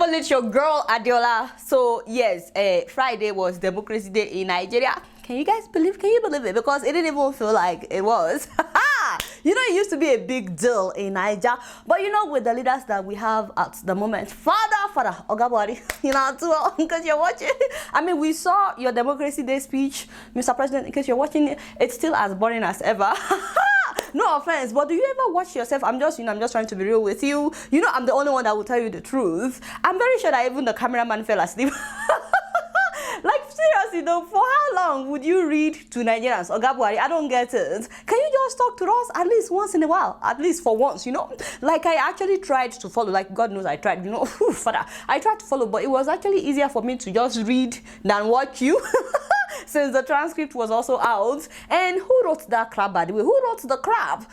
people, it's your girl Adiola. So yes, Friday was Democracy Day in Nigeria. Can you believe it? Because it didn't even feel like it was. You know, it used to be a big deal in Nigeria, but you know, with the leaders that we have at the moment, Father Oga Buhari, you know, too, because you're watching. I mean, we saw your Democracy Day speech, Mr. President. In case you're watching it, it's still as boring as ever. No offense, but do you ever watch yourself? I'm just trying to be real with you. You know, I'm the only one that will tell you the truth. I'm very sure that even the cameraman fell asleep. Like, seriously though, for how long would you read to Nigerians? Oga Buhari, I don't get it. Can you just talk to us at least once in a while? At least for once, you know? Like, I actually tried to follow. Like, God knows I tried, you know? Father, I tried to follow, but it was actually easier for me to just read than watch you. Since the transcript was also out. And who wrote that crap, by the way? Who wrote the crap?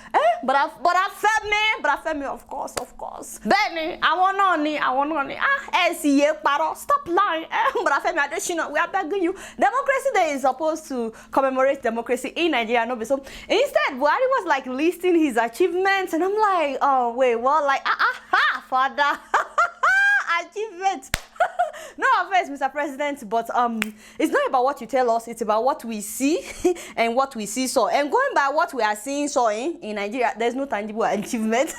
But I felt me, of course. Benny, I want on it. Stop lying. But I felt me, additional. We are begging you. Democracy Day is supposed to commemorate democracy in Nigeria, no? So instead, Buhari was like listing his achievements, and I'm like, oh wait, what? Like, Father, achievements. No offense, Mr. President, but it's not about what you tell us, it's about what we see and what we see saw. And going by what we are seeing saw in Nigeria, there's no tangible achievement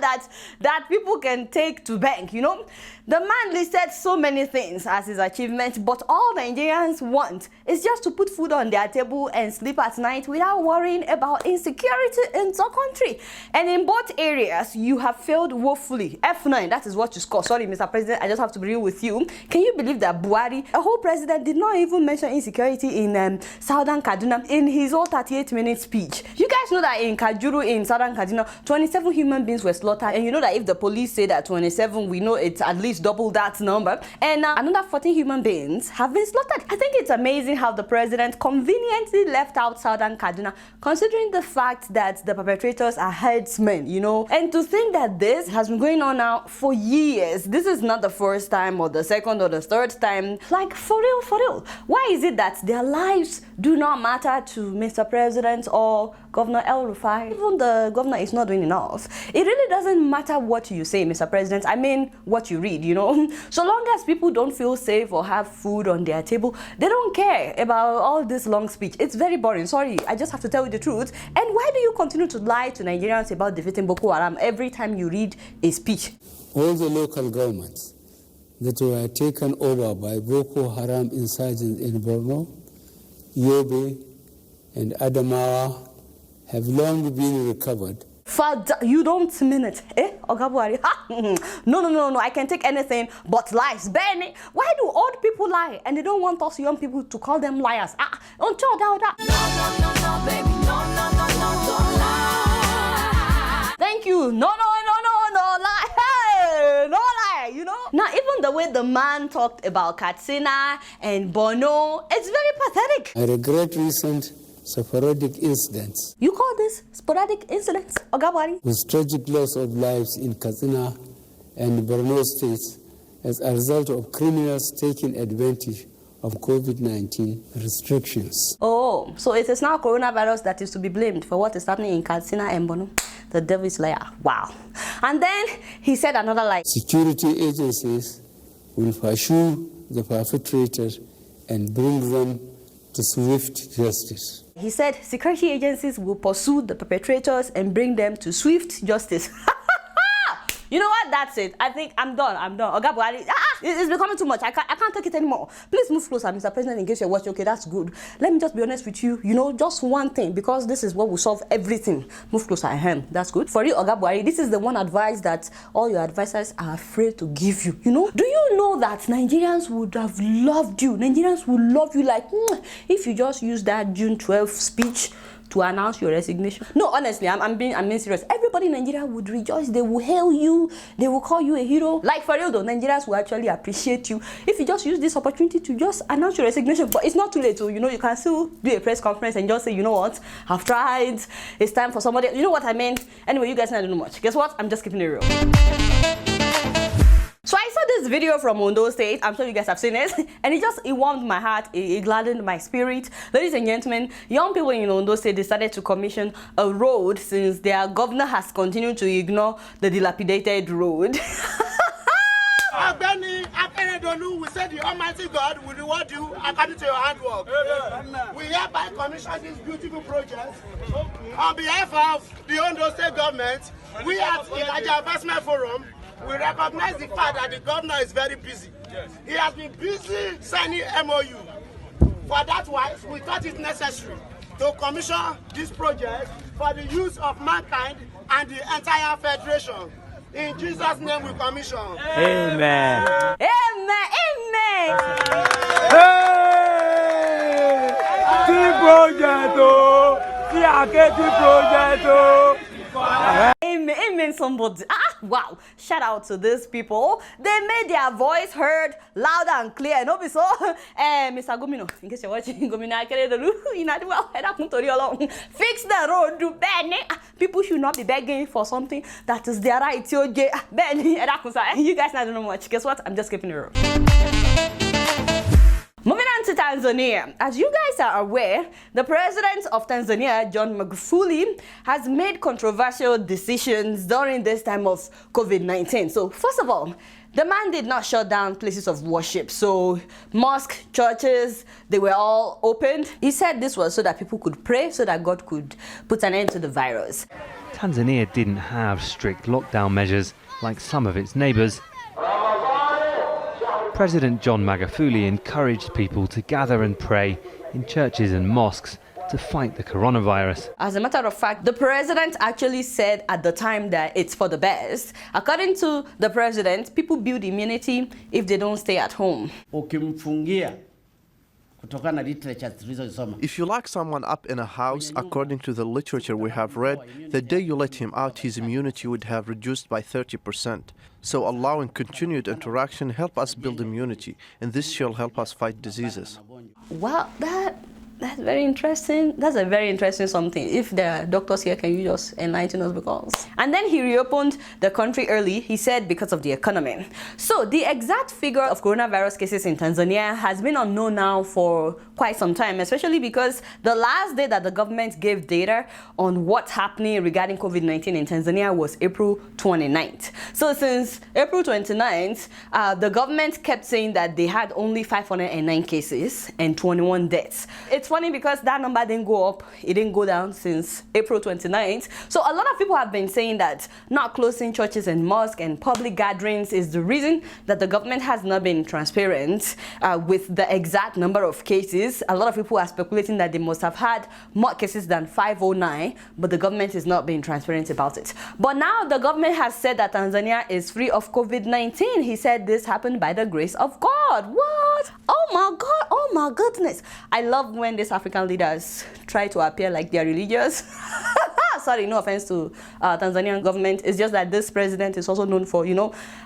that people can take to bank, you know. The man listed so many things as his achievement, but all Nigerians want is just to put food on their table and sleep at night without worrying about insecurity in the country. And in both areas, you have failed woefully. F9, that is what you score. Sorry, Mr. President, I just have to be real with you. Can you believe that Buhari, a whole president, did not even mention insecurity in Southern Kaduna in his whole 38-minute speech? You guys know that in Kajuru, in Southern Kaduna, 27 human beings were slaughtered. And you know that if the police say that 27, we know it's at least double that number. And another 14 human beings have been slaughtered. I think it's amazing how the president conveniently left out Southern Kaduna, considering the fact that the perpetrators are herdsmen, you know. And to think that this has been going on now for years. This is not the first time or the second or the third time. Like, for real. Why is it that their lives do not matter to Mr. President or Governor El Rufai? Even the governor is not doing enough. It really doesn't matter what you say, Mr. President. I mean, what you read, you know. So long as people don't feel safe or have food on their table, they don't care about all this long speech. It's very boring. Sorry, I just have to tell you the truth. And why do you continue to lie to Nigerians about defeating Boko Haram every time you read a speech? All the local governments that were taken over by Boko Haram insurgents in Borno, Yobe, and Adamawa have long been recovered. Father, you don't mean it, Oga Buhari? No, I can take anything but lies. Benny, why do old people lie and they don't want us young people to call them liars? Until that. No, baby, no, don't lie. Thank you. No, lie. Hey, no lie, you know? Now, even the way the man talked about Katsina and Bono, it's very pathetic. I regret recent sporadic incidents. You call this sporadic incidents, Oga Buhari? With tragic loss of lives in Katsina and Borno states as a result of criminals taking advantage of COVID-19 restrictions. Oh, so it is now coronavirus that is to be blamed for what is happening in Katsina and Borno. The devil is liar. Wow. And then he said another lie. Security agencies will pursue the perpetrators and bring them to swift justice. He said security agencies will pursue the perpetrators and bring them to swift justice. You know what? That's it. I think I'm done. Oga Buhari, it's becoming too much. I can't take it anymore. Please move closer, Mr. President, in case you're watching. Okay, that's good. Let me just be honest with you. You know, just one thing, because this is what will solve everything. Move closer. That's good. For you, Oga Buhari, this is the one advice that all your advisors are afraid to give you. You know? Do you know that Nigerians would have loved you? Nigerians would love you like, if you just use that June 12th speech to announce your resignation. No, honestly, I'm being serious. Everybody in Nigeria would rejoice. They will hail you. They will call you a hero. Like, for real though, Nigerians will actually appreciate you if you just use this opportunity to just announce your resignation. But it's not too late. So, you know, you can still do a press conference and just say, you know what, I've tried. It's time for somebody. You know what I mean? Anyway, you guys don't know much. Guess what? I'm just keeping it real. So I saw this video from Ondo State. I'm sure you guys have seen it. And it warmed my heart. It gladdened my spirit. Ladies and gentlemen, young people in Ondo State decided to commission a road since their governor has continued to ignore the dilapidated road. Agbeni Akeredolu, we say the Almighty God will reward you according to your handwork. We hereby commission this beautiful project on behalf of the Ondo State government. We at Ilaja Investment Forum, we recognize the fact that the governor is very busy. He has been busy signing MOU. For that wise, we thought it necessary to commission this project for the use of mankind and the entire federation. In Jesus' name we commission. Amen. Amen. Amen. Hey! Team project, oh! Team project, oh! Amen, amen, somebody. Wow. Shout out to these people. They made their voice heard loud and clear. No, be so. Mr. Gomino, in case you're watching, Gomino, fix the road, do bad. People should not be begging for something that is their right. You guys not know much. Guess what? I'm just keeping it real. Moving on to Tanzania. As you guys are aware, the president of Tanzania, John Magufuli, has made controversial decisions during this time of COVID-19. So, first of all, the man did not shut down places of worship. So, mosques, churches, they were all opened. He said this was so that people could pray, so that God could put an end to the virus. Tanzania didn't have strict lockdown measures like some of its neighbours. President John Magufuli encouraged people to gather and pray in churches and mosques to fight the coronavirus. As a matter of fact, the president actually said at the time that it's for the best. According to the president, people build immunity if they don't stay at home. If you lock someone up in a house, according to the literature we have read, the day you let him out, his immunity would have reduced by 30%. So allowing continued interaction help us build immunity, and this shall help us fight diseases. Wow, that's very interesting. That's a very interesting something. If there are doctors here, can you just enlighten us? Because... And then he reopened the country early, he said, because of the economy. So the exact figure of coronavirus cases in Tanzania has been unknown now for quite some time, especially because the last day that the government gave data on what's happening regarding COVID-19 in Tanzania was April 29th. So since April 29th, the government kept saying that they had only 509 cases and 21 deaths. It's funny because that number didn't go up, it didn't go down since April 29th. So a lot of people have been saying that not closing churches and mosques and public gatherings is the reason that the government has not been transparent with the exact number of cases. A lot of people are speculating that they must have had more cases than 509, but the government is not being transparent about it. But now the government has said that Tanzania is free of COVID-19. He said this happened by the grace of God. What? Oh my God, oh my goodness. I love when these African leaders try to appear like they're religious. Sorry, no offense to Tanzanian government. It's just that this president is also known for,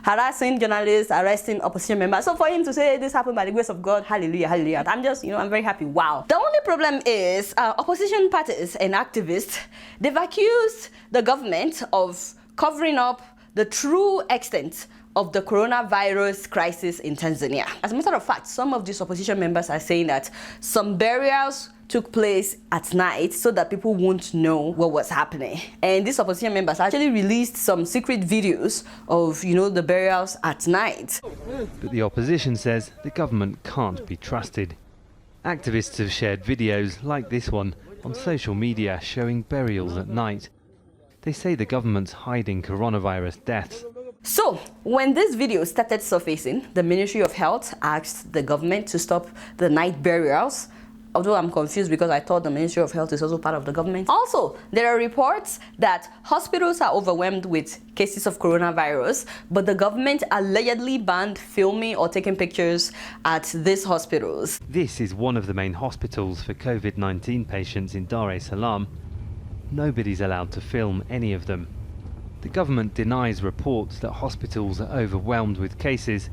harassing journalists, arresting opposition members. So for him to say this happened by the grace of God, hallelujah, hallelujah. I'm just, I'm very happy. Wow. The only problem is opposition parties and activists, they've accused the government of covering up the true extent of the coronavirus crisis in Tanzania. As a matter of fact, some of these opposition members are saying that some burials took place at night so that people won't know what was happening. And these opposition members actually released some secret videos of, the burials at night. But the opposition says the government can't be trusted. Activists have shared videos like this one on social media showing burials at night. They say the government's hiding coronavirus deaths. So, when this video started surfacing, the Ministry of Health asked the government to stop the night burials. Although I'm confused because I thought the Ministry of Health is also part of the government. Also, there are reports that hospitals are overwhelmed with cases of coronavirus, but the government allegedly banned filming or taking pictures at these hospitals. This is one of the main hospitals for COVID-19 patients in Dar es Salaam. Nobody's allowed to film any of them. The government denies reports that hospitals are overwhelmed with cases.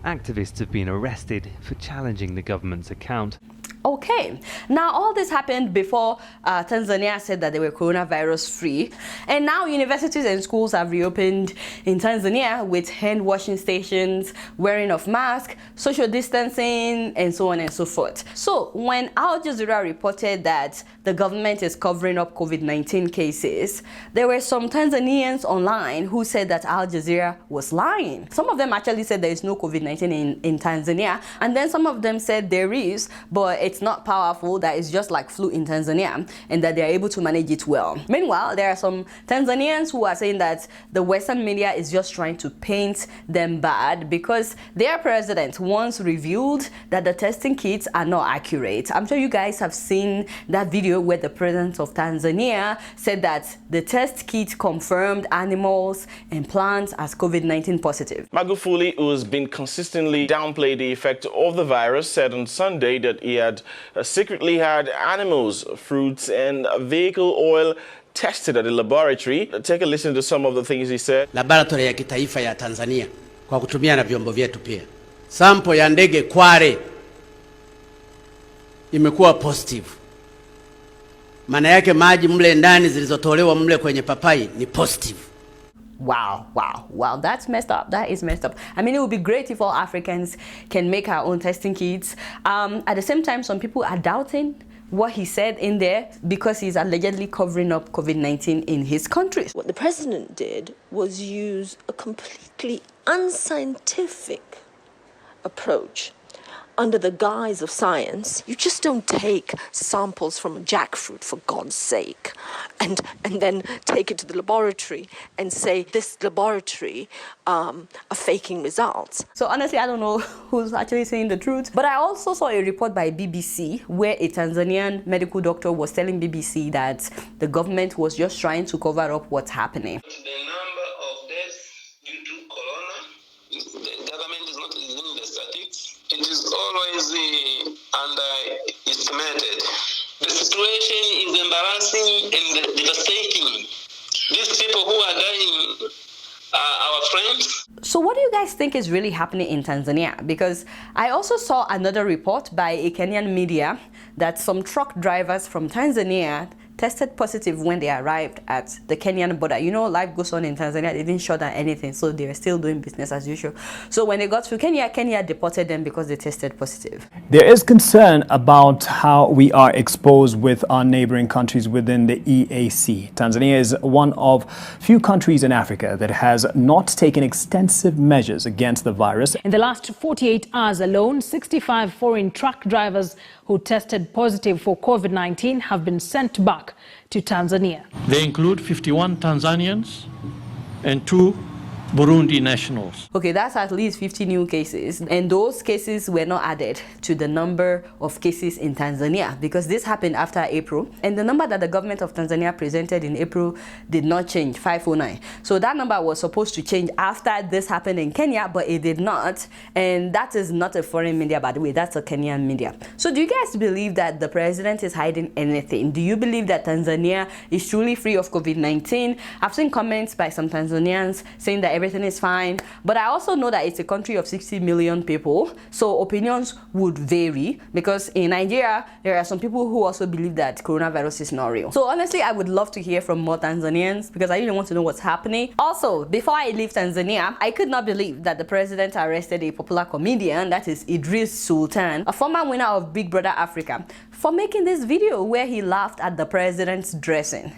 Activists have been arrested for challenging the government's account. Okay, now all this happened before Tanzania said that they were coronavirus free, and now universities and schools have reopened in Tanzania with hand washing stations, wearing of masks, social distancing, and so on and so forth. So when Al Jazeera reported that the government is covering up COVID-19 cases, there were some Tanzanians online who said that Al Jazeera was lying. Some of them actually said there is no COVID-19 in Tanzania, and then some of them said there is, but it's not powerful, that it's just like flu in Tanzania, and that they're able to manage it well. Meanwhile, there are some Tanzanians who are saying that the Western media is just trying to paint them bad because their president once revealed that the testing kits are not accurate. I'm sure you guys have seen that video where the president of Tanzania said that the test kit confirmed animals and plants as COVID-19 positive. Magufuli, who's been consistently downplayed the effect of the virus, said on Sunday that he had secretly had animals, fruits, and vehicle oil tested at the laboratory. Take a listen to some of the things he said. Laboratory ya kitaifa ya Tanzania kwa kutumia na vyombo vyetu pia. Sample ya ndege Kware imekuwa positive. Maana yake maji mle ndani zilizotolewa mle kwenye papai ni positive. Wow, that's messed up. That is messed up. I mean, it would be great if all Africans can make our own testing kits. At the same time, some people are doubting what he said in there because he's allegedly covering up COVID-19 in his country. What the president did was use a completely unscientific approach under the guise of science. You just don't take samples from a jackfruit, for God's sake, and then take it to the laboratory and say this laboratory are faking results. So honestly, I don't know who's actually saying the truth. But I also saw a report by BBC where a Tanzanian medical doctor was telling BBC that the government was just trying to cover up what's happening. The number of deaths due to corona, the government is not using the statistics. It is always underestimated. The situation is embarrassing and devastating. These people who are dying are our friends. So what do you guys think is really happening in Tanzania? Because I also saw another report by a Kenyan media that some truck drivers from Tanzania tested positive when they arrived at the Kenyan border. You know, life goes on in Tanzania. They didn't shut down anything, so they were still doing business as usual. So when they got to Kenya deported them because they tested positive. There is concern about how we are exposed with our neighboring countries within the EAC. Tanzania is one of few countries in Africa that has not taken extensive measures against the virus. In the last 48 hours alone, 65 foreign truck drivers who tested positive for COVID-19 have been sent back to Tanzania. They include 51 Tanzanians and 2 Burundi nationals. Okay, that's at least 50 new cases, and those cases were not added to the number of cases in Tanzania because this happened after April, and the number that the government of Tanzania presented in April did not change, 509. So that number was supposed to change after this happened in Kenya, but it did not, and that is not a foreign media, by the way, that's a Kenyan media. So do you guys believe that the president is hiding anything? Do you believe that Tanzania is truly free of COVID-19? I've seen comments by some Tanzanians saying that everything is fine, but I also know that it's a country of 60 million people, so opinions would vary because in Nigeria there are some people who also believe that coronavirus is not real. So honestly, I would love to hear from more Tanzanians because I really want to know what's happening. Also, before I leave Tanzania, I could not believe that the president arrested a popular comedian, that is Idris Sultan, a former winner of Big Brother Africa, for making this video where he laughed at the president's dressing.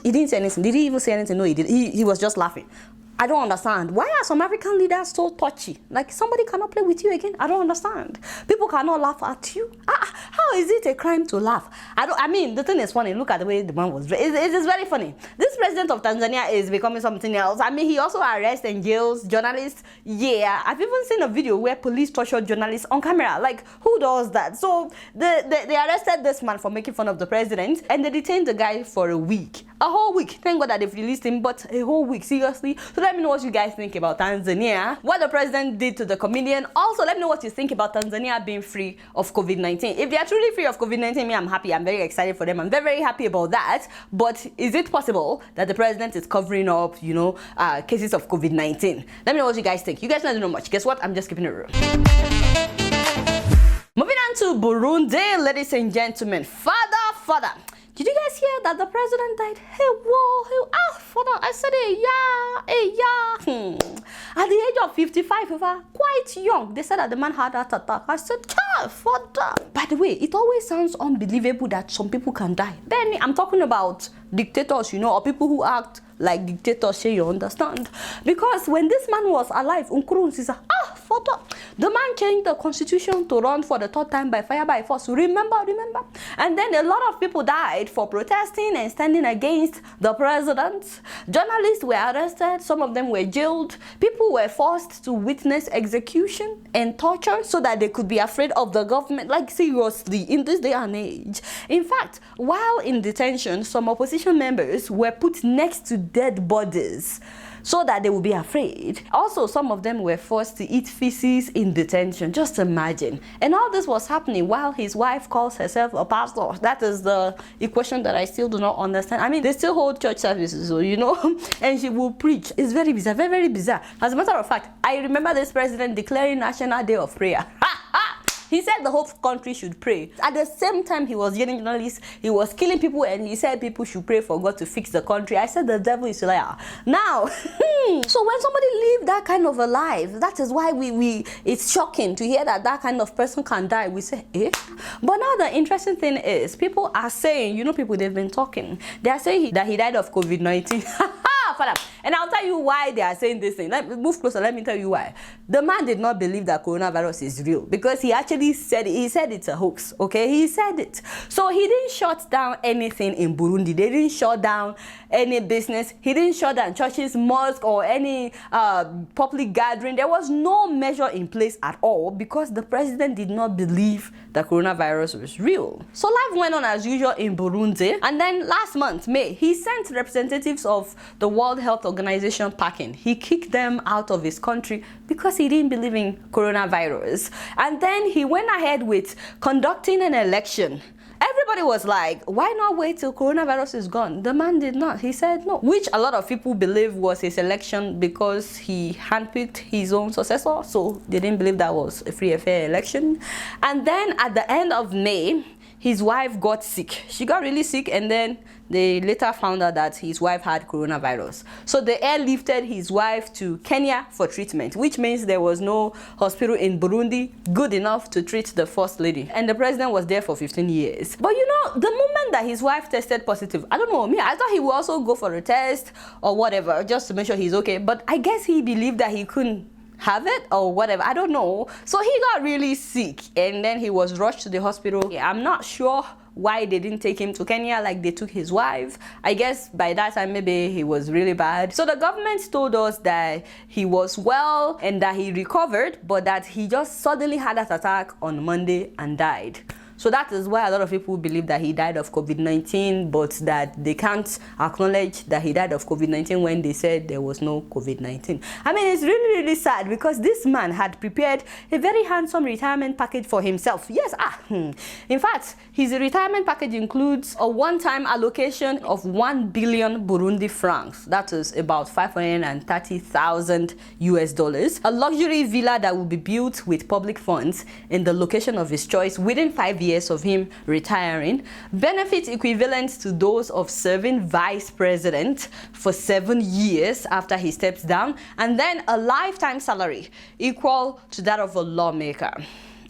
He didn't say anything. Did he even say anything? No, he didn't. He was just laughing. I don't understand. Why are some African leaders so touchy? Like, somebody cannot play with you again? I don't understand. People cannot laugh at you. How is it a crime to laugh? I mean, the thing is funny. Look at the way the man was. It is very funny. This president of Tanzania is becoming something else. I mean, he also arrests and jails journalists. Yeah, I've even seen a video where police tortured journalists on camera. Like, who does that? So they arrested this man for making fun of the president, and they detained the guy for a week. A whole week. Thank God that they've released him, but a whole week, seriously. So let me know what you guys think about Tanzania, what the president did to the comedian. Also, let me know what you think about Tanzania being free of COVID-19. If they are truly really free of COVID-19. Me, I'm happy. I'm very excited for them. I'm very, very happy about that. But is it possible that the president is covering up, you know, cases of COVID-19? Let me know what you guys think. You guys don't know much. Guess what? I'm just keeping it real. Moving on to Burundi, ladies and gentlemen. Father. Did you guys hear that the president died? Father, I said, At the age of 55, quite young. They said that the man had a heart attack. I said, Father. By the way, it always sounds unbelievable that some people can die. Then I'm talking about dictators, you know, or people who act like dictators, you understand? Because when this man was alive, Father, the man changed the constitution to run for the third time by fire by force. Remember? And then a lot of people died for protesting and standing against the president. Journalists were arrested. Some of them were jailed. People were forced to witness execution and torture so that they could be afraid of the government. Like, seriously, in this day and age. In fact, while in detention, some opposition members were put next to dead bodies so that they would be afraid. Also, some of them were forced to eat feces in detention. Just imagine. And all this was happening while his wife calls herself a pastor. That is the equation that I still do not understand. I mean, they still hold church services, so, you know, and she will preach. It's very bizarre, very, very bizarre. As a matter of fact, I remember this president declaring National Day of Prayer. He said the whole country should pray. At the same time, he was getting journalists, he was killing people, and he said people should pray for God to fix the country. I said the devil is a liar. Now, so when somebody lives that kind of a life, that is why it's shocking to hear that that kind of person can die. We say, eh? But now the interesting thing is, people are saying, you know, people, they've been talking. They are saying that he died of COVID-19. Father. And I'll tell you why they are saying this thing. Move closer, let me tell you why. The man did not believe that coronavirus is real because he actually said it. He said it's a hoax, okay? He said it. So he didn't shut down anything in Burundi. They didn't shut down any business. He didn't shut down churches, mosques, or any public gathering. There was no measure in place at all because the president did not believe that coronavirus was real. So life went on as usual in Burundi. And then last month, May, he sent representatives of the World Health Organization packing. He kicked them out of his country because he didn't believe in coronavirus. And then he went ahead with conducting an election. Everybody was like, why not wait till coronavirus is gone? The man did not. He said no, which a lot of people believe was his election because he handpicked his own successor. So they didn't believe that was a free and fair election. And then at the end of May, his wife got sick. She got really sick, and then they later found out that his wife had coronavirus. So they airlifted his wife to Kenya for treatment, which means there was no hospital in Burundi good enough to treat the first lady. And the president was there for 15 years. But you know, the moment that his wife tested positive, I don't know, me, I thought he would also go for a test or whatever, just to make sure he's okay. But I guess he believed that he couldn't have it or whatever, I don't know. So he got really sick and then he was rushed to the hospital. I'm not sure why they didn't take him to Kenya like they took his wife. I guess by that time maybe he was really bad. So the government told us that he was well and that he recovered, but that he just suddenly had an attack on Monday and died. So that is why a lot of people believe that he died of COVID-19, but that they can't acknowledge that he died of COVID-19 when they said there was no COVID-19. I mean, it's really, really sad because this man had prepared a very handsome retirement package for himself. Yes, in fact, his retirement package includes a one-time allocation of 1 billion Burundi francs. That is about $530,000 US. A luxury villa that will be built with public funds in the location of his choice within 5 years of him retiring, benefits equivalent to those of serving vice president for 7 years after he steps down, and then a lifetime salary equal to that of a lawmaker.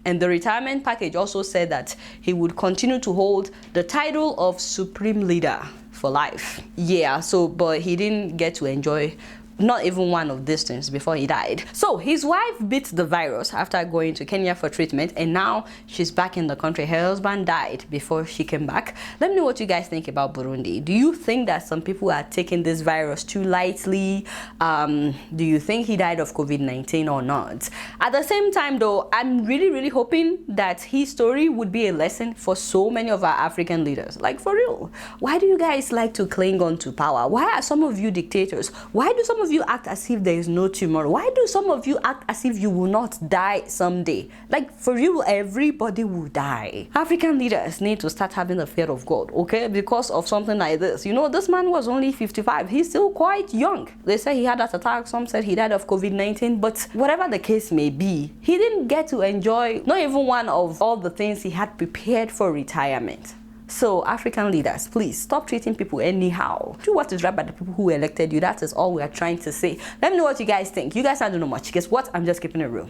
And the retirement package also said that he would continue to hold the title of Supreme Leader for life. Yeah, so, but he didn't get to enjoy not even one of these things before he died. So his wife beat the virus after going to Kenya for treatment, and now she's back in the country. Her husband died before she came back. Let me know what you guys think about Burundi. Do you think that some people are taking this virus too lightly? Do you think he died of COVID-19 or not? At the same time though, I'm really, really hoping that his story would be a lesson for so many of our African leaders. Like, for real, why do you guys like to cling on to power? Why are some of you dictators? Why do some of of you act as if there is no tomorrow? Why do some of you act as if you will not die someday? Like, for you, everybody will die. African leaders need to start having the fear of God, okay? Because of something like this. You know, this man was only 55. He's still quite young. They say he had that attack. Some said he died of COVID-19. But whatever the case may be, he didn't get to enjoy not even one of all the things he had prepared for retirement. So, African leaders, please stop treating people anyhow. Do what is right by the people who elected you. That is all we are trying to say. Let me know what you guys think. You guys don't know much. Guess what? I'm just keeping it real.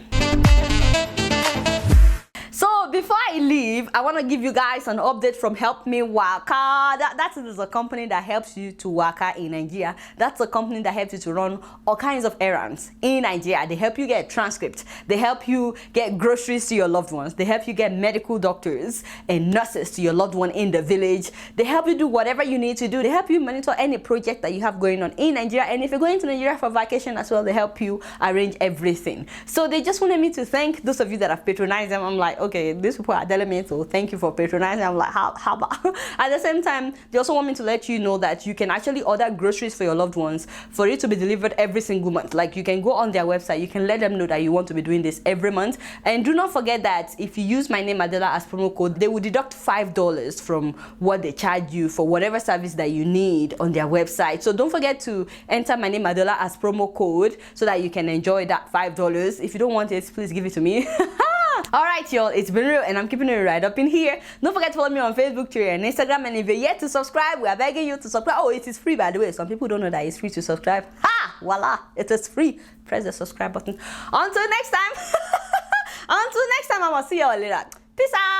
So before I leave, I want to give you guys an update from Help Me Waka. That is a company that helps you to waka in Nigeria. That's a company that helps you to run all kinds of errands in Nigeria. They help you get transcripts. They help you get groceries to your loved ones. They help you get medical doctors and nurses to your loved one in the village. They help you do whatever you need to do. They help you monitor any project that you have going on in Nigeria. And if you're going to Nigeria for vacation as well, they help you arrange everything. So they just wanted me to thank those of you that have patronized them. I'm like, okay, these people are telling me to thank you for patronizing. I'm like, how about? At the same time, they also want me to let you know that you can actually order groceries for your loved ones for it to be delivered every single month. Like, you can go on their website, you can let them know that you want to be doing this every month. And do not forget that if you use my name Adela as promo code, they will deduct $5 from what they charge you for whatever service that you need on their website. So don't forget to enter my name Adela as promo code so that you can enjoy that $5. If you don't want it, please give it to me. Alright, y'all, it's been real and I'm keeping it right up in here. Don't forget to follow me on Facebook, Twitter, and Instagram. And if you're yet to subscribe, we are begging you to subscribe. Oh, it is free, by the way. Some people don't know that it's free to subscribe. Ha! Voila! It is free. Press the subscribe button. Until next time, I will see y'all later. Peace out!